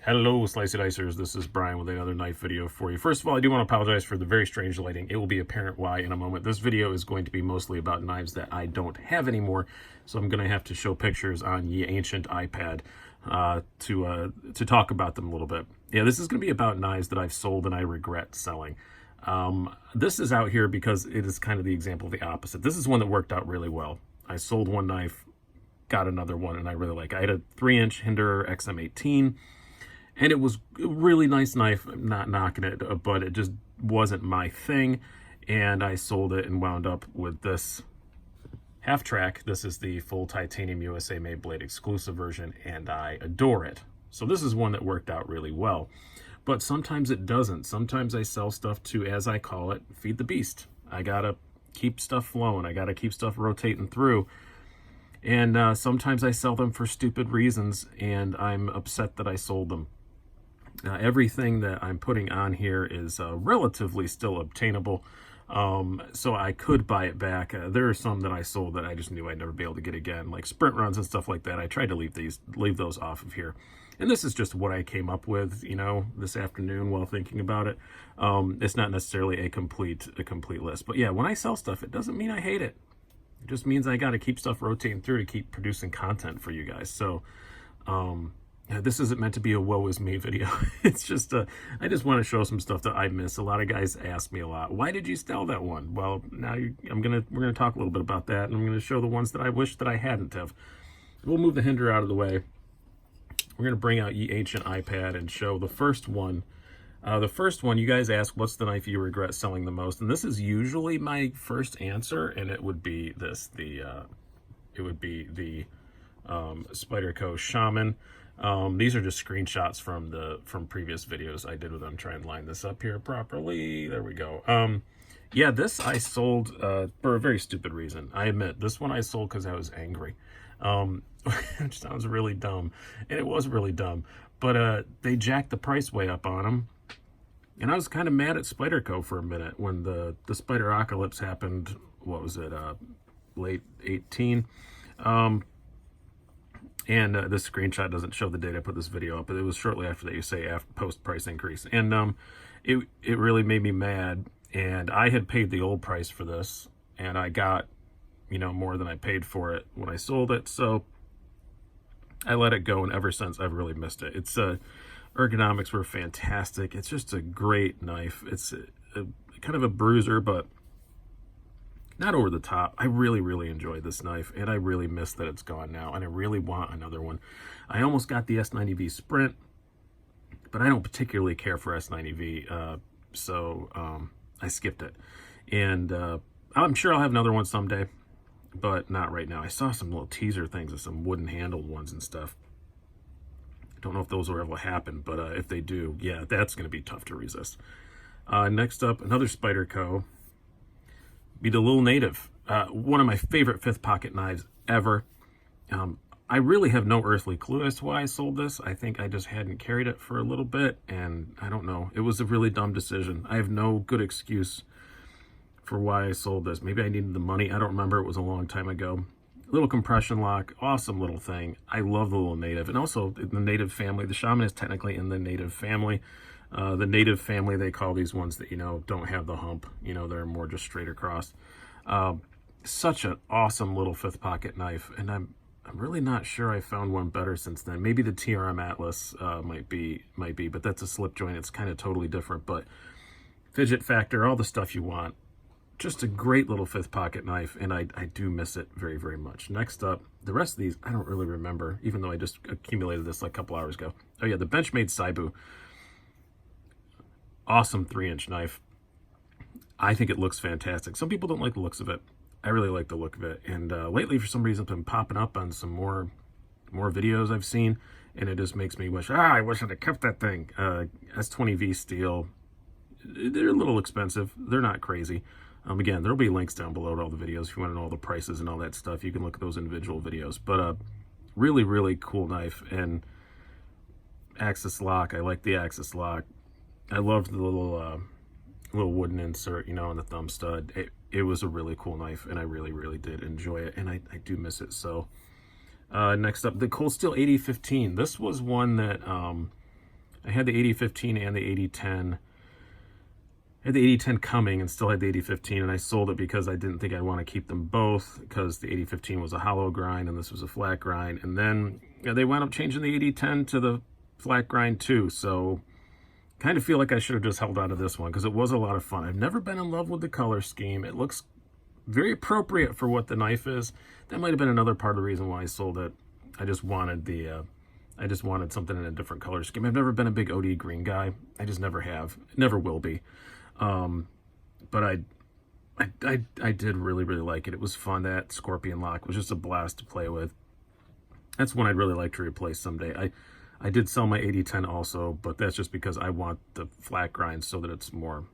Hello, Slicey Dicers. This is Brian with another knife video for you. First of all, I do want to apologize for the very strange lighting. It will be apparent why in a moment. This video is going to be mostly about knives that I don't have anymore, so I'm going to have to show pictures on the ancient iPad to talk about them a little bit. Yeah, this is going to be about knives that I've sold and I regret selling. This is out here because it is kind of the example of the opposite. This is one that worked out really well. I sold one knife, got another one, and I really like it. I had a 3-inch Hinderer XM18. And it was a really nice knife. I'm not knocking it, but it just wasn't my thing. And I sold it and wound up with this half track. This is the full titanium USA made blade exclusive version, and I adore it. So this is one that worked out really well. But sometimes it doesn't. Sometimes I sell stuff to, as I call it, feed the beast. I gotta keep stuff flowing. I gotta keep stuff rotating through. And sometimes I sell them for stupid reasons, and I'm upset that I sold them. Everything that I'm putting on here is relatively still obtainable, so I could buy it back. There are some that I sold that I just knew I'd never be able to get again, like sprint runs and stuff like that. I tried to leave those off of here, and this is just what I came up with, you know, this afternoon while thinking about it. It's not necessarily a complete list, but yeah, when I sell stuff, it doesn't mean I hate it. It just means I got to keep stuff rotating through to keep producing content for you guys. So. This isn't meant to be a woe is me video. It's just I just want to show some stuff that I miss. A lot of guys ask me a lot, why did you sell that one? Well, now we're gonna talk a little bit about that, and I'm gonna show the ones that I wish that I hadn't have. We'll move the Hinderer out of the way. We're gonna bring out ye ancient iPad and show the first one. The first one, you guys ask, what's the knife you regret selling the most? And this is usually my first answer, and it would be this. It would be the Spyderco Shaman. These are just screenshots from previous videos I did with them. Try and line this up here properly. There we go. Yeah, this I sold for a very stupid reason. I admit, this one I sold because I was angry. Which sounds really dumb, and it was really dumb. But they jacked the price way up on them, and I was kind of mad at Spyderco for a minute when the Spyderocalypse happened. What was it? Late 18. And this screenshot doesn't show the date I put this video up, but it was shortly after that, you say after post price increase. And it really made me mad. And I had paid the old price for this, and I got, you know, more than I paid for it when I sold it. So I let it go, and ever since I've really missed it. It's ergonomics were fantastic. It's just a great knife. It's a kind of a bruiser, but not over the top. I really, really enjoy this knife, and I really miss that it's gone now, and I really want another one. I almost got the S90V Sprint, but I don't particularly care for S90V, so I skipped it. And I'm sure I'll have another one someday, but not right now. I saw some little teaser things of some wooden-handled ones and stuff. I don't know if those will ever happen, but if they do, yeah, that's going to be tough to resist. Next up, another Spyderco. Be the Little Native, one of my favorite fifth pocket knives ever. I really have no earthly clue as to why I sold this. I think I just hadn't carried it for a little bit, and I don't know. It was a really dumb decision. I have no good excuse for why I sold this. Maybe I needed the money. I don't remember. It was a long time ago. Little compression lock, awesome little thing. I love the Little Native, and also the Native family. The Shaman is technically in the Native family. The Native family, they call these ones that, you know, don't have the hump. You know, they're more just straight across. Such an awesome little fifth pocket knife, and I'm really not sure I found one better since then. Maybe the TRM Atlas might be, but that's a slip joint. It's kind of totally different, but fidget factor, all the stuff you want. Just a great little fifth pocket knife, and I do miss it very, very much. Next up, the rest of these, I don't really remember, even though I just accumulated this like a couple hours ago. Oh yeah, the Benchmade Saiboo. Awesome 3-inch knife. I think it looks fantastic. Some people don't like the looks of it. I really like the look of it. And lately, for some reason, it's been popping up on some more videos I've seen, and it just makes me wish, I wish I'd have kept that thing. S20V steel. They're a little expensive. They're not crazy. Again, there'll be links down below to all the videos if you want to know all the prices and all that stuff. You can look at those individual videos. But really, really cool knife. And axis lock. I like the axis lock. I loved the little wooden insert, you know, on the thumb stud. It was a really cool knife, and I really, really did enjoy it, and I do miss it. So next up, the Cold Steel 8015. This was one that I had the 8015 and the 8010. I had the 8010 coming and still had the 8015, and I sold it because I didn't think I'd want to keep them both, because the 8015 was a hollow grind and this was a flat grind. And then they wound up changing the 8010 to the flat grind too, so kind of feel like I should have just held out of this one because it was a lot of fun. I've never been in love with the color scheme. It looks very appropriate for what the knife is. That might have been another part of the reason why I sold it. I just wanted something in a different color scheme. I've never been a big OD green guy. I just never have. Never will be. But I did really like it. It was fun. That scorpion lock was just a blast to play with. That's one I'd really like to replace someday. I did sell my 8010 also, but that's just because I want the flat grind so that it's more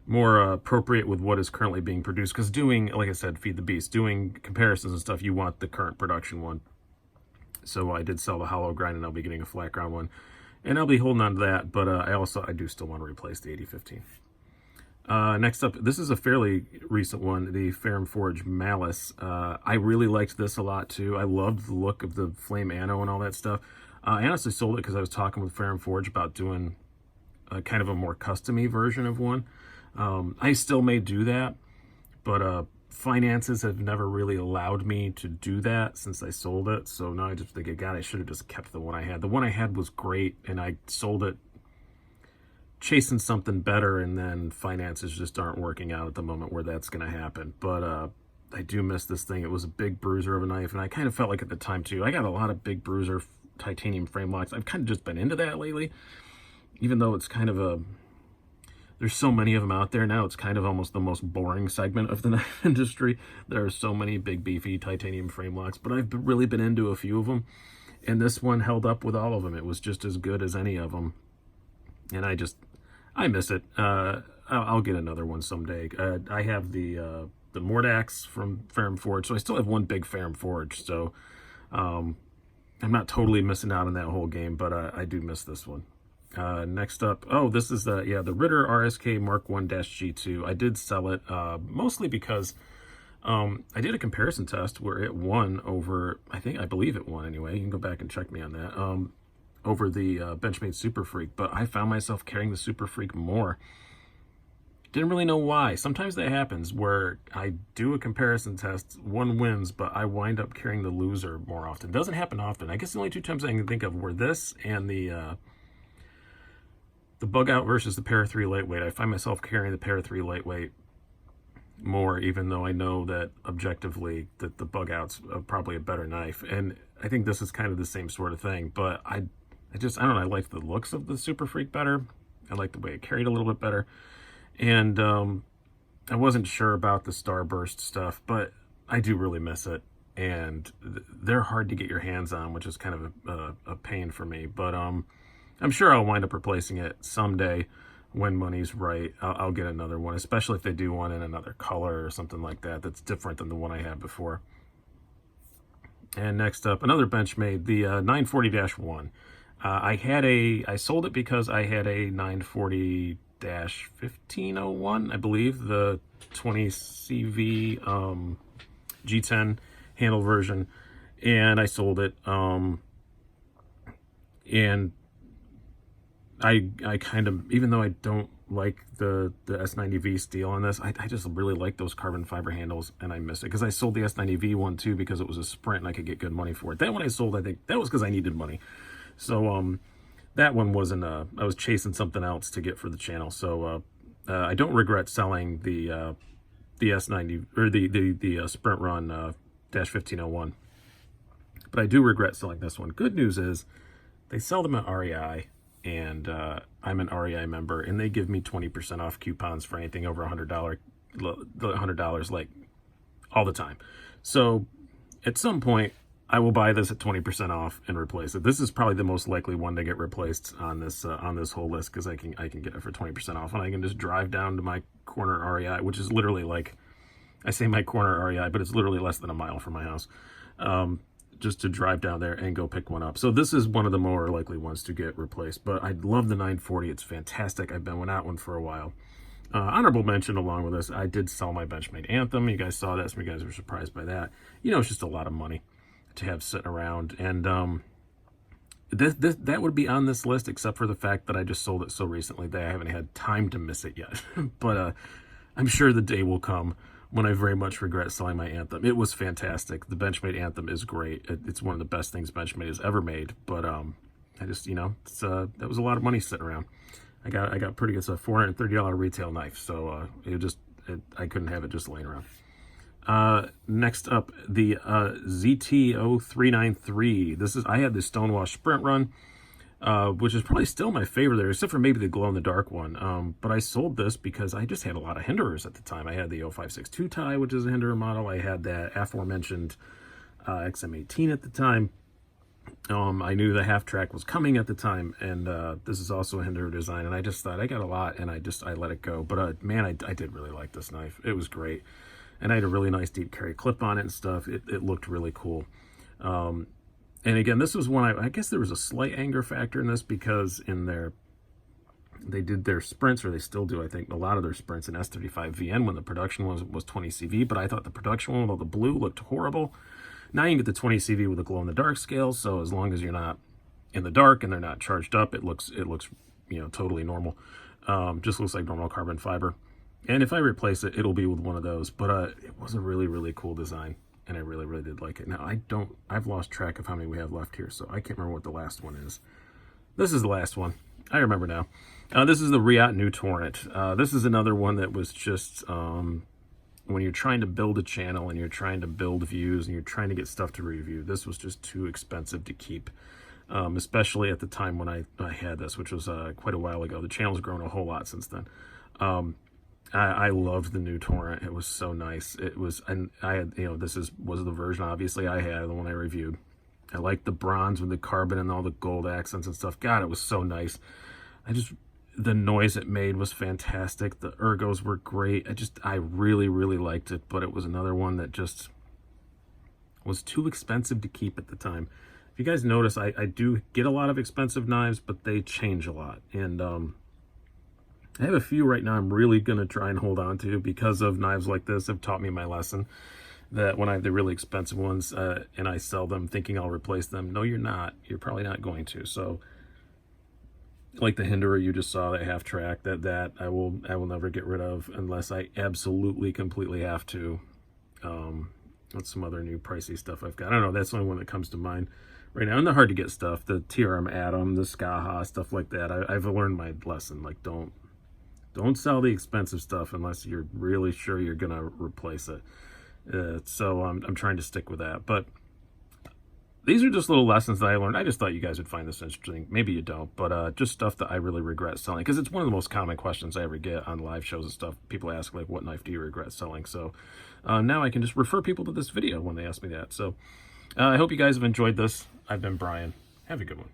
appropriate with what is currently being produced. Because doing, like I said, Feed the Beast, doing comparisons and stuff, you want the current production one. So I did sell the hollow grind, and I'll be getting a flat ground one. And I'll be holding on to that, but I do still want to replace the 8015. Next up, this is a fairly recent one, the Ferrum Forge Malice. I really liked this a lot too. I loved the look of the flame anno and all that stuff. I honestly sold it because I was talking with Ferrum Forge about doing kind of a more custom-y version of one. I still may do that, but finances have never really allowed me to do that since I sold it. So now I just think, God, I should have just kept the one I had. The one I had was great, and I sold it chasing something better, and then finances just aren't working out at the moment where that's going to happen. But I do miss this thing. It was a big bruiser of a knife, and I kind of felt like at the time too, I got a lot of big bruiser titanium frame locks. I've kind of just been into that lately, even though it's kind of there's so many of them out there now. It's kind of almost the most boring segment of the knife industry. There are so many big beefy titanium frame locks, but I've really been into a few of them, and this one held up with all of them. It was just as good as any of them, and I miss it. I'll get another one someday. I have the Mordax from Ferrum Forge, so I still have one big Ferrum Forge, so I'm not totally missing out on that whole game, but I do miss this one. Next up, this is the Ritter RSK Mark 1-G2. I did sell it mostly because I did a comparison test where it won over, I believe it won anyway. You can go back and check me on that. Over the Benchmade Super Freak, but I found myself carrying the Super Freak more. Didn't really know why. Sometimes that happens where I do a comparison test, one wins, but I wind up carrying the loser more often. Doesn't happen often. I guess the only two times I can think of were this and the Bug Out versus the Para 3 Lightweight. I find myself carrying the Para 3 Lightweight more, even though I know that objectively that the Bug Out's probably a better knife. And I think this is kind of the same sort of thing, but I don't know, I like the looks of the Super Freak better. I like the way it carried a little bit better. And I wasn't sure about the Starburst stuff, but I do really miss it. And they're hard to get your hands on, which is kind of a pain for me. But I'm sure I'll wind up replacing it someday when money's right. I'll get another one, especially if they do one in another color or something like that that's different than the one I had before. And next up, another Benchmade, the 940-1. I sold it because I had a 940-1501, I believe, the 20 CV G10 handle version, and I sold it. And I kind of, even though I don't like the S90V steel on this, I just really like those carbon fiber handles, and I miss it because I sold the S90V one too because it was a sprint and I could get good money for it. That one I sold, I think that was because I needed money. So that one wasn't, I was chasing something else to get for the channel. So I don't regret selling the S90 or the Sprint Run -1501, but I do regret selling this one. Good news is they sell them at REI, and I'm an REI member, and they give me 20% off coupons for anything over $100, like all the time. So at some point, I will buy this at 20% off and replace it. This is probably the most likely one to get replaced on this whole list because I can get it for 20% off, and I can just drive down to my corner REI, which is literally like, I say my corner REI, but it's literally less than a mile from my house, just to drive down there and go pick one up. So this is one of the more likely ones to get replaced, but I love the 940. It's fantastic. I've been without one for a while. Honorable mention along with this, I did sell my Benchmade Anthem. You guys saw that. Some of you guys were surprised by that. You know, it's just a lot of money to have sitting around, and that would be on this list, except for the fact that I just sold it so recently that I haven't had time to miss it yet. But I'm sure the day will come when I very much regret selling my Anthem. It was fantastic. The Benchmade Anthem is great. It's one of the best things Benchmade has ever made. But I just, you know, that was a lot of money sitting around. I got pretty good. It's a $430 retail knife, so I couldn't have it just laying around. Next up, the ZT0393. I had the Stonewash Sprint Run, which is probably still my favorite there, except for maybe the glow in the dark one. But I sold this because I just had a lot of hinderers at the time. I had the 0562 tie, which is a hinderer model. I had that aforementioned XM18 at the time. I knew the half track was coming at the time, and this is also a hinderer design, and I just thought I got a lot, and I let it go. But man, I did really like this knife. It was great. And I had a really nice deep carry clip on it and stuff. It looked really cool. And again, this was one, I guess there was a slight anger factor in this, because they did their sprints, or they still do, I think, a lot of their sprints in S35VN when the production was 20 CV, but I thought the production one with all the blue looked horrible. Now you can get the 20 CV with a glow in the dark scale, so as long as you're not in the dark and they're not charged up, it looks you know, totally normal. Just looks like normal carbon fiber. And if I replace it, it'll be with one of those. But it was a really, really cool design, and I really, really did like it. Now, I've lost track of how many we have left here, so I can't remember what the last one is. This is the last one. I remember now. This is the Riot New Torrent. This is another one that was just, when you're trying to build a channel, and you're trying to build views, and you're trying to get stuff to review, this was just too expensive to keep. Especially at the time when I had this, which was quite a while ago. The channel's grown a whole lot since then. I loved the new Torrent. It was so nice. It was, and I had, you know, was the version obviously I had, the one I reviewed. I liked the bronze with the carbon and all the gold accents and stuff. God, it was so nice. The noise it made was fantastic. The ergos were great. I really, really liked it, but it was another one that just was too expensive to keep at the time. If you guys notice, I do get a lot of expensive knives, but they change a lot. And, I have a few right now I'm really going to try and hold on to, because of knives like this have taught me my lesson, that when I have the really expensive ones and I sell them thinking I'll replace them, no, you're not. You're probably not going to. So, like the hinderer you just saw, that half track, that I will never get rid of unless I absolutely completely have to. What's some other new pricey stuff I've got? I don't know. That's the only one that comes to mind right now. And the hard to get stuff, the TRM Atom, the Skaha, stuff like that. I've learned my lesson. Like, don't sell the expensive stuff unless you're really sure you're going to replace it. So I'm trying to stick with that. But these are just little lessons that I learned. I just thought you guys would find this interesting. Maybe you don't, but just stuff that I really regret selling. Because it's one of the most common questions I ever get on live shows and stuff. People ask, like, what knife do you regret selling? So now I can just refer people to this video when they ask me that. So I hope you guys have enjoyed this. I've been Brian. Have a good one.